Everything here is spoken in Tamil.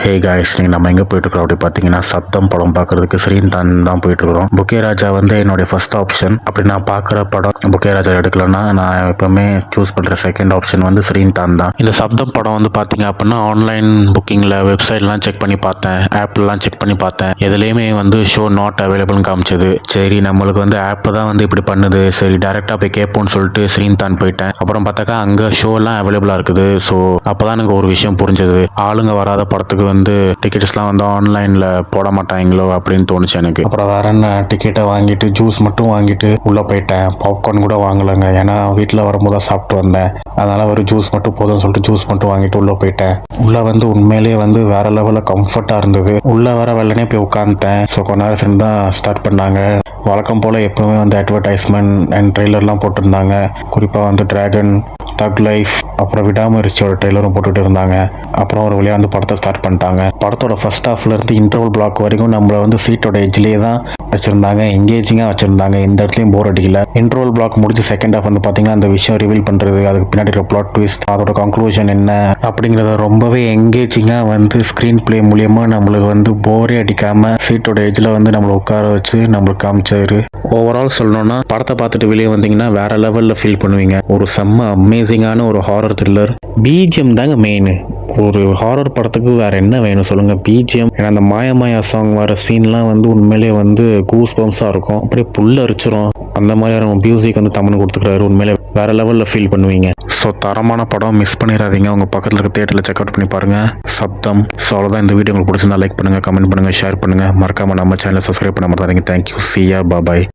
ஹே காய்ஸ், நீங்கள் நம்ம எங்கே போயிட்டுருக்கோம் அப்படி பார்த்தீங்கன்னா சப்தம் படம் பார்க்குறதுக்கு ஸ்ரீந்தான் தான் போயிட்டுருக்கிறோம். புக்கே ராஜா வந்து என்னுடைய ஃபர்ஸ்ட் ஆப்ஷன். அப்படி நான் பார்க்குற படம் புக்கே ராஜா எடுக்கலன்னா நான் எப்போவுமே சூஸ் பண்ணுற செகண்ட் ஆப்ஷன் வந்து ஸ்ரீந்தான் தான். இந்த சப்தம் படம் வந்து பார்த்தீங்க அப்படின்னா ஆன்லைன் புக்கிங்கில் வெப்சைட்லாம் செக் பண்ணி பார்த்தேன், ஆப்லாம் செக் பண்ணி பார்த்தேன். எதுலேயுமே வந்து ஷோ நாட் அவைலபிள்னு காமிச்சது. சரி, நம்மளுக்கு வந்து ஆப் தான் வந்து இப்படி பண்ணுது, சரி டேரெக்டாக போய் கேட்போம்னு சொல்லிட்டு ஸ்ரீந்தான் போயிட்டேன். அப்புறம் பார்த்தாக்கா அங்கே ஷோலாம் அவைலபிளாக இருக்குது. ஸோ அப்போ தான் எனக்கு ஒரு விஷயம் புரிஞ்சது, ஆளுங்க வராத படத்துக்கு வந்து டிக்கெட்ஸ்லாம் வந்து ஆன்லைனில் போட மாட்டாங்களோ அப்படின்னு தோணுச்சு எனக்கு. அப்புறம் வேற என்ன, டிக்கெட்டை வாங்கிட்டு ஜூஸ் மட்டும் வாங்கிட்டு உள்ளே போயிட்டேன். பாப்கார்ன் கூட வாங்கலைங்க, ஏன்னா வீட்டில் வரும்போது தான் சாப்பிட்டு வந்தேன். அதனால் ஒரு ஜூஸ் மட்டும் போதும்னு சொல்லிட்டு ஜூஸ் மட்டும் வாங்கிட்டு உள்ளே போயிட்டேன். உள்ளே வந்து உண்மையிலேயே வந்து வேற லெவலில் கம்ஃபர்ட்டாக இருந்தது. உள்ளே வர வெள்ளனே போய் உட்காந்துட்டேன். ஸோ கொஞ்ச நேரம் சேர்ந்து தான் ஸ்டார்ட் பண்ணாங்க. வழக்கம் போல் எப்பவுமே வந்து அட்வர்டைஸ்மெண்ட் அண்ட் ட்ரெய்லர்லாம் போட்டிருந்தாங்க. குறிப்பாக வந்து டிராகன், தக் லைஃப், அப்புறம் விடாமுயற்சியோட ட்ரெய்லரும் போட்டுட்டு இருந்தாங்க. அப்புறம் ஒரு வழியாக வந்து படத்தை ஸ்டார்ட் பண்ணிட்டாங்க. படத்தோட ஃபர்ஸ்ட் ஹாஃப்லேருந்து இன்டர்வல் பிளாக் வரைக்கும் நம்மளை வந்து சீட்டோட எஜ்லேயே தான் வச்சுருந்தாங்க, எங்கேஜிங்காக வச்சுருந்தாங்க. இந்த இடத்துலையும் போர் அடிக்கல. இன்டர்வல் பிளாக் முடிச்சு செகண்ட் ஹாஃப் வந்து பார்த்தீங்கன்னா அந்த விஷயம் ரிவீல் பண்ணுறது, அதுக்கு பின்னாடி இருக்கிற பிளாட் ட்விஸ்ட், அதோட கன்க்ளூஷன் என்ன அப்படிங்கிறத ரொம்பவே எங்கேஜிங்காக வந்து ஸ்க்ரீன் பிளே மூலியமாக நம்மளுக்கு வந்து போரே அடிக்காமல் சீட்டோட எஜ்ஜில் வந்து நம்மளை உட்கார வச்சு நம்மளுக்கு காமிச்சாரு. ஓவரால் சொல்லணும்னா படத்தை பார்த்துட்டு வெளியே வந்தீங்கன்னா வேற லெவலில் ஃபீல் பண்ணுவீங்க. ஒரு செம்ம அமேசிங்கான ஒரு ஹாரர் த்ரில்லர். பிஜிஎம் தாங்க மெயின். ஒரு ஹாரர் படத்துக்கு வேற என்ன வேணும் சொல்லுங்க, பிஜிஎம். ஏன்னா அந்த மாயா சாங் வர சீன்லாம் வந்து உண்மையிலேயே வந்து கூஸ் பம்ஸாக இருக்கும், அப்படியே புல்ல அரிச்சிரும். அந்த மாதிரியான மியூசிக் வந்து தமிழ் கொடுத்துக்கிறாரு. உண்மையிலே வேற லெவலில் ஃபீல் பண்ணுவீங்க. ஸோ தரமான படம், மிஸ் பண்ணிடாதீங்க. உங்கள் பக்கத்தில் இருக்க தியேட்டரில் செக் அவுட் பண்ணி பாருங்க, சப்தம். ஸோ அவ்வளோதான். இந்த வீடியோ உங்களுக்கு பிடிச்சிருந்தா லைக் பண்ணுங்கள், கமெண்ட் பண்ணுங்கள், ஷேர் பண்ணுங்கள். மறக்காமல் நம்ம சேனலை சப்ஸ்கிரைப் பண்ண மாட்டாதீங்க. தேங்க்யூ, சியா, பாபாய்.